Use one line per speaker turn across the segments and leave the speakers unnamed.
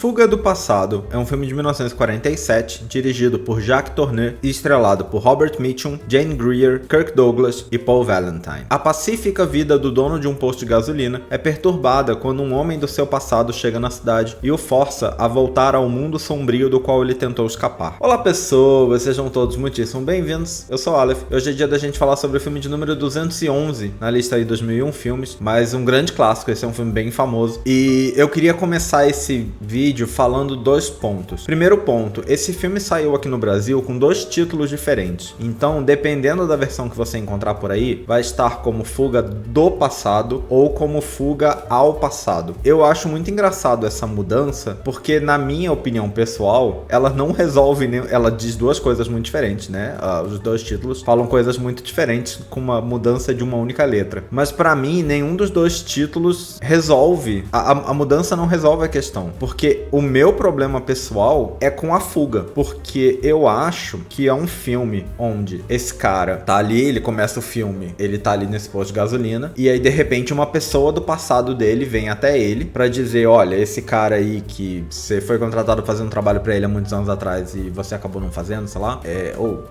Fuga do Passado é um filme de 1947, dirigido por Jacques Tourneur e estrelado por Robert Mitchum, Jane Greer, Kirk Douglas e Paul Valentine. A pacífica vida do dono de um posto de gasolina é perturbada quando um homem do seu passado chega na cidade e o força a voltar ao mundo sombrio do qual ele tentou escapar. Olá pessoas, sejam todos muitíssimo bem-vindos, eu sou o Aleph. Hoje é dia da gente falar sobre o filme de número 211 na lista aí 2001 filmes, mas um grande clássico, esse é um filme bem famoso. E eu queria começar esse vídeo falando dois pontos. Primeiro ponto, esse filme saiu aqui no Brasil com dois títulos diferentes. Então, dependendo da versão que você encontrar por aí, vai estar como Fuga do Passado ou como Fuga ao Passado. Eu acho muito engraçado essa mudança, porque na minha opinião pessoal, ela não resolve, ela diz duas coisas muito diferentes, né? Os dois títulos falam coisas muito diferentes com uma mudança de uma única letra. Mas pra mim, nenhum dos dois títulos resolve. A mudança não resolve a questão, porque o meu problema pessoal é com a fuga, porque eu acho que é um filme onde esse cara tá ali, ele começa o filme, ele tá ali nesse posto de gasolina, e aí de repente uma pessoa do passado dele vem até ele pra dizer, olha, esse cara aí que você foi contratado fazendo um trabalho pra ele há muitos anos atrás e você acabou não fazendo, sei lá,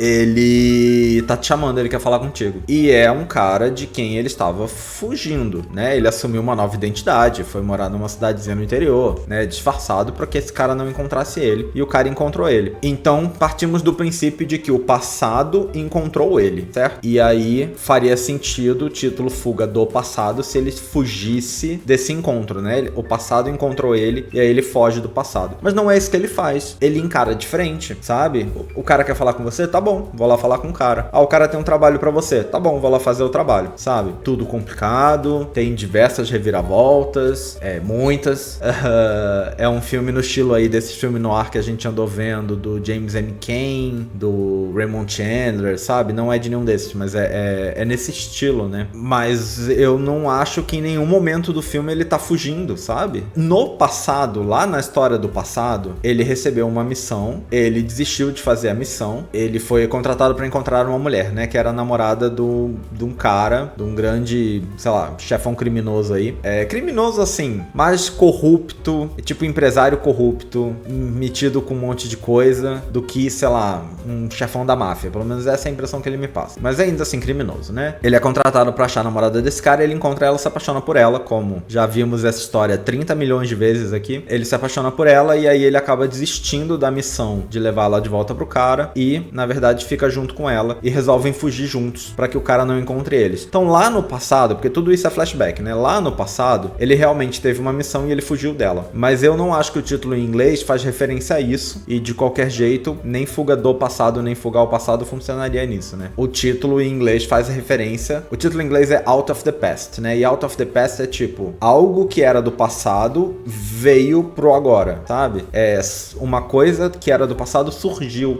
ele tá te chamando, ele quer falar contigo. E é um cara de quem ele estava fugindo, né? Ele assumiu uma nova identidade, foi morar numa cidadezinha no interior, né? Disfarçado para que esse cara não encontrasse ele, e o cara encontrou ele. Então partimos do princípio de que o passado encontrou ele, certo? E aí faria sentido o título Fuga do Passado se ele fugisse desse encontro, né? O passado encontrou ele e aí ele foge do passado. Mas não é isso que ele faz. Ele encara de frente, sabe? O cara quer falar com você? Tá bom, vou lá falar com o cara. Ah, o cara tem um trabalho para você? Tá bom, vou lá fazer o trabalho, sabe? Tudo complicado, tem diversas reviravoltas, muitas. É um filme no estilo aí desse filme noir que a gente andou vendo, do James M. Cain, do Raymond Chandler, sabe? Não é de nenhum desses, mas é nesse estilo, né? Mas eu não acho que em nenhum momento do filme ele tá fugindo, sabe? No passado, lá na história do passado, ele recebeu uma missão, ele desistiu de fazer a missão, ele foi contratado pra encontrar uma mulher, né? Que era a namorada de um cara, de um grande, sei lá, chefão criminoso aí. Criminoso assim, mais corrupto, tipo empresário corrupto, metido com um monte de coisa, do que, sei lá, um chefão da máfia. Pelo menos essa é a impressão que ele me passa. Mas ainda assim, criminoso, né? Ele é contratado pra achar a namorada desse cara, ele encontra ela, se apaixona por ela, como já vimos essa história 30 milhões de vezes aqui. Ele se apaixona por ela e aí ele acaba desistindo da missão de levá-la de volta pro cara e, na verdade, fica junto com ela e resolvem fugir juntos pra que o cara não encontre eles. Então, lá no passado, porque tudo isso é flashback, né? Lá no passado, ele realmente teve uma missão e ele fugiu dela. Mas eu não acho que o título em inglês faz referência a isso, e de qualquer jeito, nem Fuga do Passado, nem Fuga ao Passado funcionaria nisso, né? O título em inglês faz referência... O título em inglês é Out of the Past, né? E Out of the Past é tipo, algo que era do passado veio pro agora, sabe? É uma coisa que era do passado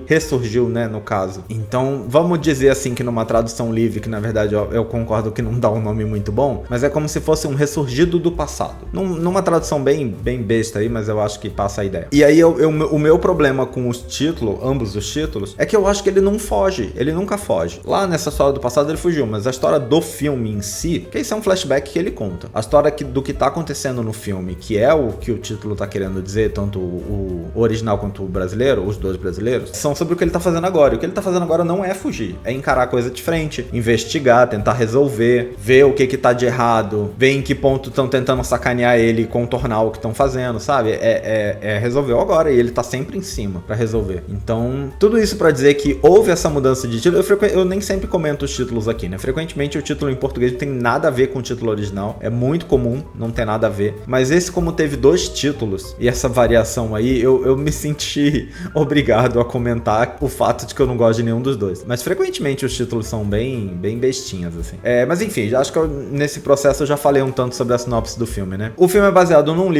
ressurgiu, né, no caso. Então, vamos dizer assim que numa tradução livre, que na verdade eu concordo que não dá um nome muito bom, mas é como se fosse um ressurgido do passado. Numa tradução bem besta aí, mas eu acho que passa a ideia. E aí o meu problema com os títulos, ambos os títulos, é que eu acho que ele não foge, ele nunca foge. Lá nessa história do passado ele fugiu, mas a história do filme em si, que isso é um flashback que ele conta. A história do que tá acontecendo no filme, que é o que o título tá querendo dizer, tanto o original quanto o brasileiro, os dois brasileiros, são sobre o que ele tá fazendo agora. E o que ele tá fazendo agora não é fugir, é encarar a coisa de frente, investigar, tentar resolver, ver o que tá de errado, ver em que ponto estão tentando sacanear ele e contornar o que estão fazendo, sabe? Resolveu agora e ele tá sempre em cima pra resolver. Então, tudo isso pra dizer que houve essa mudança de título. Eu nem sempre comento os títulos aqui, né? Frequentemente o título em português não tem nada a ver com o título original. É muito comum, não tem nada a ver. Mas esse, como teve dois títulos e essa variação aí, eu me senti obrigado a comentar o fato de que eu não gosto de nenhum dos dois. Mas frequentemente os títulos são bem bestinhas, assim. Mas enfim, acho que nesse processo eu já falei um tanto sobre a sinopse do filme, né? O filme é baseado num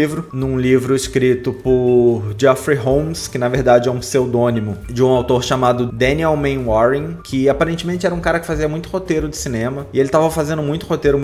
livro escrito por Jeffrey Holmes, que na verdade é um pseudônimo de um autor chamado Daniel Manwaring, que aparentemente era um cara que fazia muito roteiro de cinema, e ele tava fazendo muito roteiro.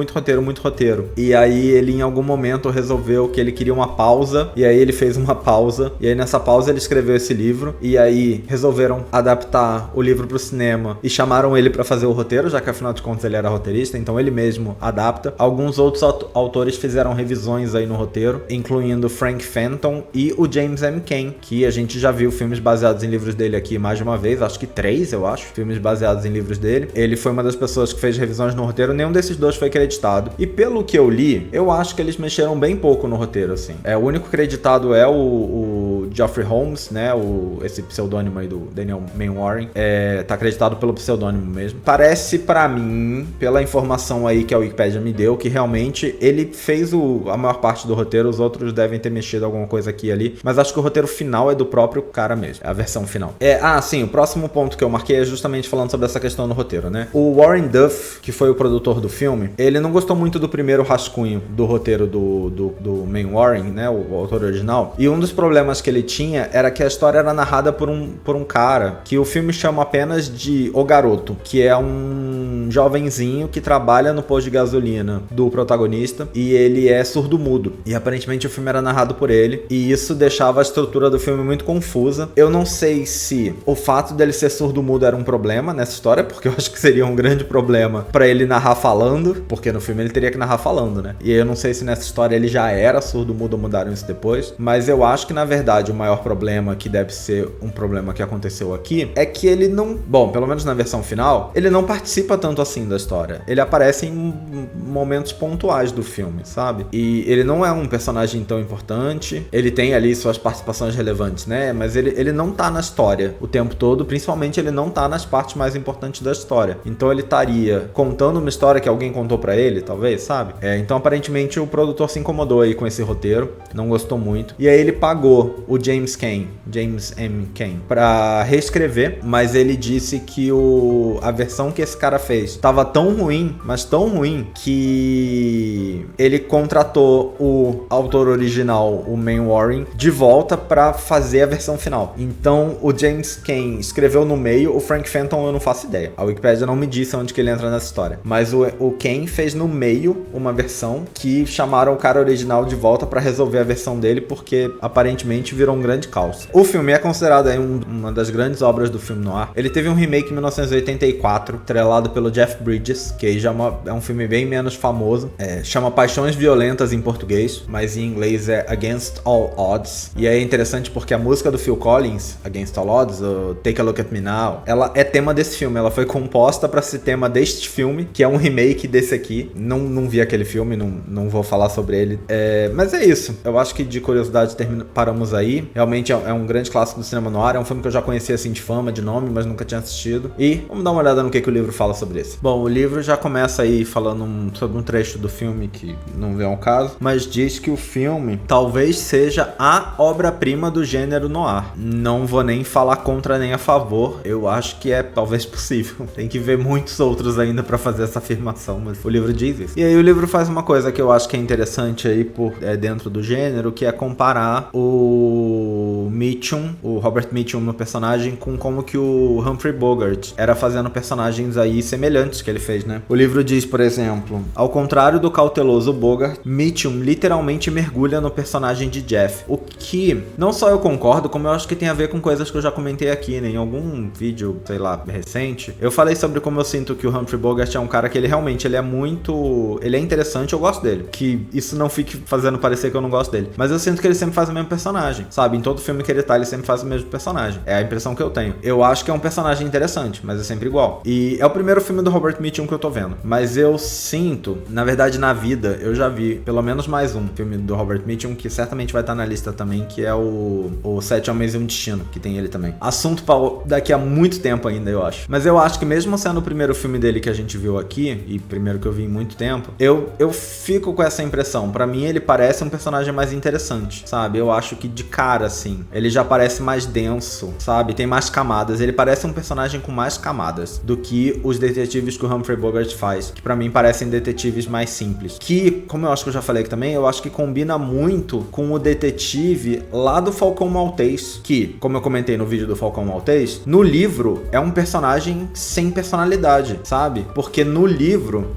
E aí ele em algum momento resolveu que ele queria uma pausa, e aí ele fez uma pausa, e aí nessa pausa ele escreveu esse livro, e aí resolveram adaptar o livro pro cinema, e chamaram ele pra fazer o roteiro, já que afinal de contas ele era roteirista, então ele mesmo adapta. Alguns outros autores fizeram revisões aí no roteiro, incluindo Frank Fenton, Fenton e o James M. Cain, que a gente já viu filmes baseados em livros dele aqui mais de uma vez, acho que 3, eu acho, filmes baseados em livros dele. Ele foi uma das pessoas que fez revisões no roteiro, nenhum desses dois foi creditado. E pelo que eu li, eu acho que eles mexeram bem pouco no roteiro, assim. O único creditado é o Geoffrey Holmes, né, esse pseudônimo aí do Daniel Manwaring, tá acreditado pelo pseudônimo mesmo. Parece pra mim, pela informação aí que a Wikipedia me deu, que realmente ele fez a maior parte do roteiro, os outros devem ter mexido alguma coisa aqui e ali, mas acho que o roteiro final é do próprio cara mesmo, a versão final. Sim, o próximo ponto que eu marquei é justamente falando sobre essa questão no roteiro, né? O Warren Duff, que foi o produtor do filme, ele não gostou muito do primeiro rascunho do roteiro do Manwaring, né, o autor original, e um dos problemas que ele tinha era que a história era narrada por um cara que o filme chama apenas de O Garoto, que é um jovenzinho que trabalha no posto de gasolina do protagonista e ele é surdo-mudo. E aparentemente o filme era narrado por ele e isso deixava a estrutura do filme muito confusa. Eu não sei se o fato dele ser surdo-mudo era um problema nessa história, porque eu acho que seria um grande problema pra ele narrar falando, porque no filme ele teria que narrar falando, né? E eu não sei se nessa história ele já era surdo-mudo ou mudaram isso depois, mas eu acho que na verdade o maior problema, que deve ser um problema que aconteceu aqui, é que ele não, bom, pelo menos na versão final, ele não participa tanto assim da história. Ele aparece em momentos pontuais do filme, sabe? E ele não é um personagem tão importante, ele tem ali suas participações relevantes, né? Mas ele não tá na história o tempo todo, principalmente ele não tá nas partes mais importantes da história. Então ele estaria contando uma história que alguém contou pra ele, talvez, sabe? Então aparentemente o produtor se incomodou aí com esse roteiro, não gostou muito. E aí ele pagou o James M. Cain, pra reescrever, mas ele disse que a versão que esse cara fez tava tão ruim, mas tão ruim, que ele contratou o autor original, o Manwaring, de volta pra fazer a versão final. Então o James Cain escreveu no meio, o Frank Fenton eu não faço ideia. A Wikipedia não me disse onde que ele entra nessa história. Mas o Cain fez no meio uma versão que chamaram o cara original de volta pra resolver a versão dele, porque aparentemente virou um grande caos. O filme é considerado aí uma das grandes obras do filme noir. Ele teve um remake em 1984, estrelado pelo Jeff Bridges, que aí já é um filme bem menos famoso. Chama Paixões Violentas em português, mas em inglês é Against All Odds. E é interessante porque a música do Phil Collins, Against All Odds, o Take a Look at Me Now, ela é tema desse filme. Ela foi composta para ser tema deste filme, que é um remake desse aqui. Não vi aquele filme, não vou falar sobre ele. Mas é isso. Eu acho que de curiosidade paramos aí. Realmente é um grande clássico do cinema noir. É um filme que eu já conhecia assim de fama, de nome, mas nunca tinha assistido. E vamos dar uma olhada no que o livro fala sobre isso. Bom, o livro já começa aí falando sobre um trecho do filme que não vem ao caso, mas diz que o filme talvez seja a obra-prima do gênero noir. Não vou nem falar contra nem a favor. Eu acho que é talvez possível. Tem que ver muitos outros ainda pra fazer essa afirmação, mas o livro diz isso. E aí o livro faz uma coisa que eu acho que é interessante aí dentro do gênero, que é comparar o Mitchum, o Robert Mitchum no personagem, com como que o Humphrey Bogart era fazendo personagens aí semelhantes que ele fez, né? O livro diz, por exemplo, ao contrário do cauteloso Bogart, Mitchum literalmente mergulha no personagem de Jeff. O que não só eu concordo, como eu acho que tem a ver com coisas que eu já comentei aqui, né? Em algum vídeo, sei lá, recente, eu falei sobre como eu sinto que o Humphrey Bogart é um cara que ele é interessante, eu gosto dele. Que isso não fique fazendo parecer que eu não gosto dele. Mas eu sinto que ele sempre faz o mesmo personagem, sabe? Em todo filme que ele tá, ele sempre faz o mesmo personagem. É a impressão que eu tenho. Eu acho que é um personagem interessante, mas é sempre igual. E é o primeiro filme do Robert Mitchum que eu tô vendo. Mas eu sinto, na verdade, na vida, eu já vi pelo menos mais um filme do Robert Mitchum, que certamente vai estar na lista também, que é o Sete Homens e um Destino, que tem ele também. Assunto pra daqui a muito tempo ainda, eu acho. Mas eu acho que mesmo sendo o primeiro filme dele que a gente viu aqui, e primeiro que eu vi em muito tempo, eu fico com essa impressão. Pra mim, ele parece um personagem mais interessante, sabe? Eu acho que de cara, assim, ele já parece mais denso, sabe? Tem mais camadas. Ele parece um personagem com mais camadas do que os detetives que o Humphrey Bogart faz, que pra mim parecem detetives mais simples. Que, como eu acho que eu já falei aqui também, eu acho que combina muito com o detetive lá do Falcão Maltês, que, como eu comentei no vídeo do Falcão Maltês, no livro é um personagem sem personalidade, sabe? Porque no livro,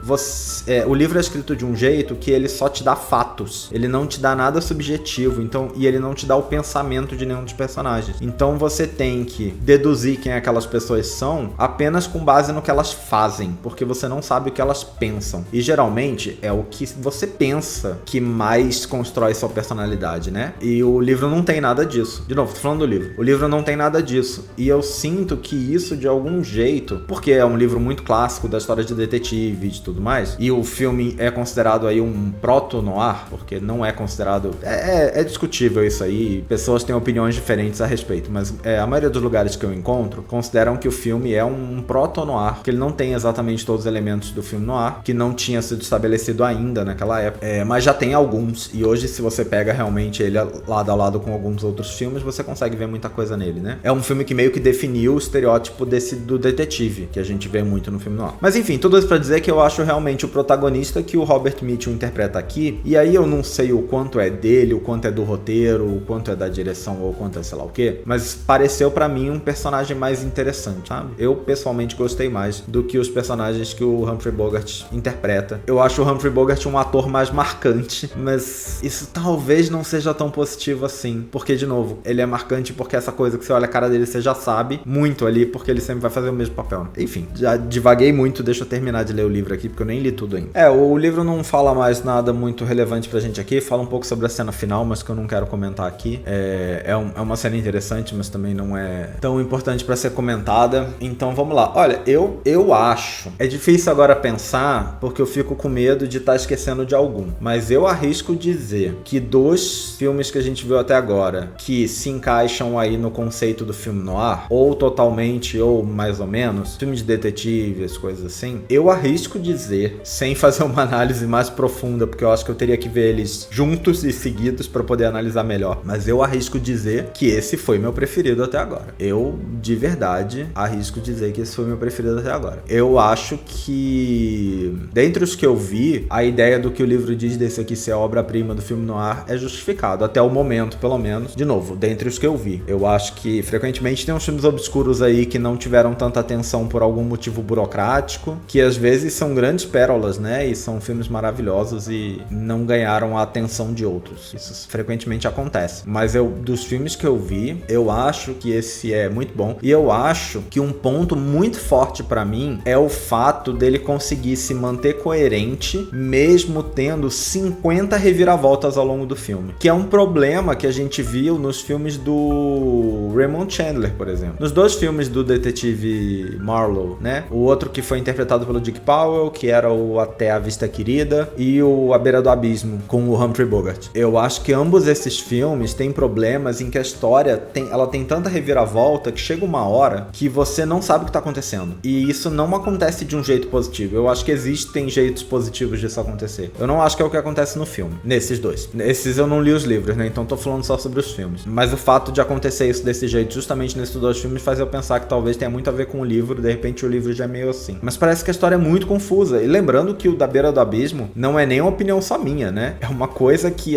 o livro é escrito de um jeito que ele só te dá fatos, ele não te dá nada subjetivo, então, e ele não te dá o pensamento de nenhum dos personagens. Então você tem que deduzir quem aquelas pessoas são apenas com base no que elas fazem, porque você não sabe o que elas pensam. E geralmente é o que você pensa que mais constrói sua personalidade, né? E o livro não tem nada disso. De novo, tô falando do livro. O livro não tem nada disso. E eu sinto que isso, de algum jeito, porque é um livro muito clássico da história de detetive e de tudo mais, e o filme é considerado aí um proto-noir, porque não é considerado... É discutível isso aí, pessoas têm opiniões diferentes a respeito, mas a maioria dos lugares que eu encontro consideram que o filme é um proto-noir, que ele não tem exatamente todos os elementos do filme noir, que não tinha sido estabelecido ainda naquela época, mas já tem alguns, e hoje se você pega realmente ele lado a lado com alguns outros filmes, você consegue ver muita coisa nele, né? É um filme que meio que definiu o estereótipo do detetive, que a gente vê muito no filme noir. Mas enfim, tudo isso pra dizer que eu acho realmente o protagonista que o Robert Mitchum interpreta aqui, e aí eu não sei o quanto é dele, o quanto é do roteiro, o quanto é da direção ou o quanto é sei lá o quê, mas pareceu pra mim um personagem mais interessante, sabe? Eu pessoalmente gostei mais do que os personagens que o Humphrey Bogart interpreta. Eu acho o Humphrey Bogart um ator mais marcante, mas isso talvez não seja tão positivo assim, porque de novo, ele é marcante porque essa coisa que você olha a cara dele, você já sabe muito ali, porque ele sempre vai fazer o mesmo papel, né? Enfim, já divaguei muito, deixa eu terminar de ler o livro aqui, porque eu nem li tudo ainda. O livro não fala mais nada muito relevante pra gente aqui, fala um pouco sobre a cena final, mas que eu não quero comentar aqui. É uma cena interessante, mas também não é tão importante pra ser comentada. Então vamos lá. Olha, eu acho... É difícil agora pensar, porque eu fico com medo de estar esquecendo de algum. Mas eu arrisco dizer que dos filmes que a gente viu até agora, que se encaixam aí no conceito do filme noir, ou totalmente, ou mais ou menos, filme de detetive, as coisas assim, eu arrisco dizer, sem fazer uma análise mais profunda, porque eu acho que eu teria que ver eles juntos e seguidos para poder analisar melhor, mas eu arrisco dizer que esse foi meu preferido até agora. Eu, de verdade, arrisco dizer que esse foi meu preferido até agora. Eu acho que, dentre os que eu vi, a ideia do que o livro diz desse aqui ser a obra-prima do filme noir é justificado, até o momento, pelo menos. De novo, dentre os que eu vi. Eu acho que, frequentemente, tem uns filmes obscuros aí que não tiveram tanta atenção por algum motivo burocrático, que às vezes são grandes pérolas, né? E são filmes maravilhosos e não ganharam a atenção de outros. Isso frequentemente acontece. Mas dos filmes que eu vi, eu acho que esse é muito bom. E eu acho que um ponto muito forte pra mim é o fato dele conseguir se manter coerente, mesmo tendo 50 reviravoltas ao longo do filme. Que é um problema que a gente viu nos filmes do Raymond Chandler, por exemplo. Nos dois filmes do detetive Marlowe, né? O outro que foi interpretado pelo Dick Powell, que era o Até a Vista Querida, e o A Beira do Abismo, com o Humphrey Bogart. Eu acho que ambos esses filmes têm problemas em que a história ela tem tanta reviravolta que chega uma hora que você não sabe o que tá acontecendo. E isso não acontece de um jeito positivo. Eu acho que existem jeitos positivos disso acontecer. Eu não acho que é o que acontece no filme. Nesses dois. Esses eu não li os livros, né? Então tô falando só sobre os filmes. Mas o fato de acontecer isso desse jeito, justamente nesses dois filmes, faz eu pensar que talvez tenha muito a ver com o livro. De repente o livro já é meio assim. Mas parece que a história é muito confusa. E lembrando que o Da Beira do Abismo não é nem uma opinião só minha, né? É uma coisa que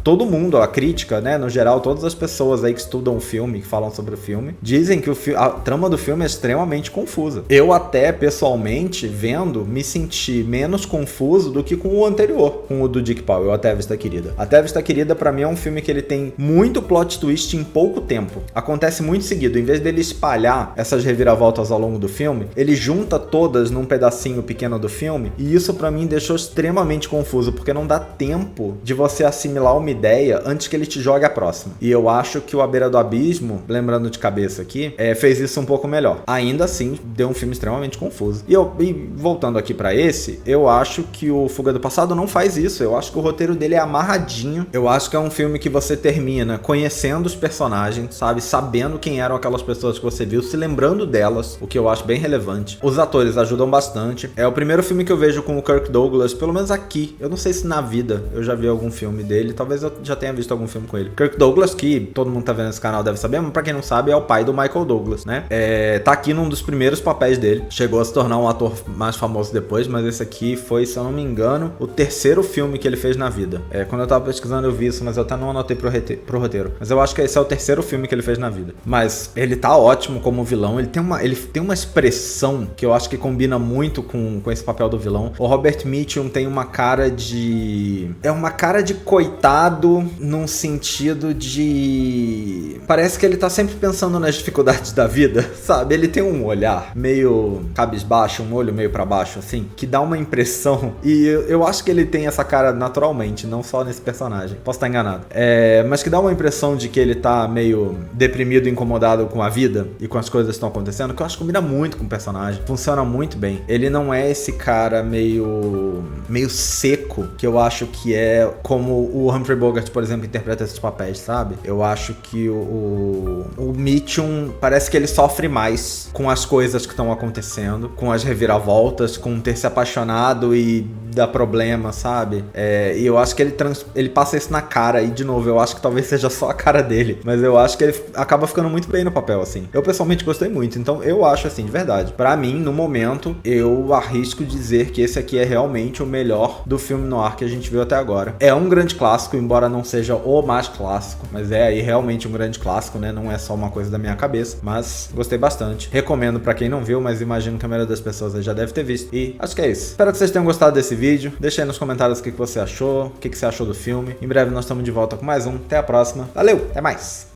todo mundo, a crítica, né? No geral, todas as pessoas aí que estudam o filme, que falam sobre o filme, dizem que a trama do filme é extremamente confusa. Eu até, pessoalmente, vendo, me senti menos confuso do que com o anterior, com o do Dick Powell, Até a Vista Querida. Até a Vista Querida, pra mim, é um filme que ele tem muito plot twist em pouco tempo. Acontece muito seguido. Em vez dele espalhar essas reviravoltas ao longo do filme, ele junta todas num pedacinho pequeno do filme, e isso pra mim deixou extremamente confuso, porque não dá tempo de você assimilar uma ideia antes que ele te jogue a próxima. E eu acho que o A Beira do Abismo, lembrando de cabeça aqui, fez isso um pouco melhor. Ainda assim, deu um filme extremamente confuso. E voltando aqui pra esse, eu acho que o Fuga do Passado não faz isso. Eu acho que o roteiro dele é amarradinho. Eu acho que é um filme que você termina conhecendo os personagens, sabe? Sabendo quem eram aquelas pessoas que você viu, se lembrando delas, o que eu acho bem relevante. Os atores ajudam bastante. É o primeiro filme que eu vejo com o Kirk Douglas, pelo menos aqui. Eu não sei se na vida eu já vi algum filme dele, talvez eu já tenha visto algum filme com ele. Kirk Douglas, que todo mundo tá vendo nesse canal deve saber, mas pra quem não sabe, é o pai do Michael Douglas, né? Tá aqui num dos primeiros papéis dele. Chegou a se tornar um ator mais famoso depois, mas esse aqui foi, se eu não me engano, o terceiro filme que ele fez na vida. Quando eu tava pesquisando eu vi isso, mas eu até não anotei pro roteiro. Mas eu acho que esse é o terceiro filme que ele fez na vida. Mas ele tá ótimo como vilão. Ele tem uma expressão que eu acho que combina muito com esse papel do vilão. O Robert Mitchum tem uma cara de... É uma cara de coitado num sentido sentido de... Parece que ele tá sempre pensando nas dificuldades da vida, sabe? Ele tem um olhar meio cabisbaixo, um olho meio pra baixo, assim, que dá uma impressão, e eu acho que ele tem essa cara naturalmente, não só nesse personagem, posso estar enganado, mas que dá uma impressão de que ele tá meio deprimido, incomodado com a vida e com as coisas que estão acontecendo, que eu acho que combina muito com o personagem, funciona muito bem. Ele não é esse cara meio seco, que eu acho que é como o Humphrey Bogart, por exemplo, interpreta esses papéis, sabe? Eu acho que o Mitchum parece que ele sofre mais com as coisas que estão acontecendo, com as reviravoltas, com ter se apaixonado e dar problema, sabe? E eu acho que ele passa isso na cara, e de novo, eu acho que talvez seja só a cara dele, mas eu acho que ele acaba ficando muito bem no papel, assim. Eu pessoalmente gostei muito, então eu acho, assim, de verdade. Pra mim, no momento, eu arrisco dizer que esse aqui é realmente o melhor do filme noir que a gente viu até agora. É um grande clássico, embora não seja o mais clássico, mas é aí realmente um grande clássico, né? Não é só uma coisa da minha cabeça, mas gostei bastante. Recomendo pra quem não viu, mas imagino que a maioria das pessoas já deve ter visto. E acho que é isso. Espero que vocês tenham gostado desse vídeo. Deixa aí nos comentários o que você achou, o que você achou do filme. Em breve nós estamos de volta com mais um. Até a próxima. Valeu, até mais!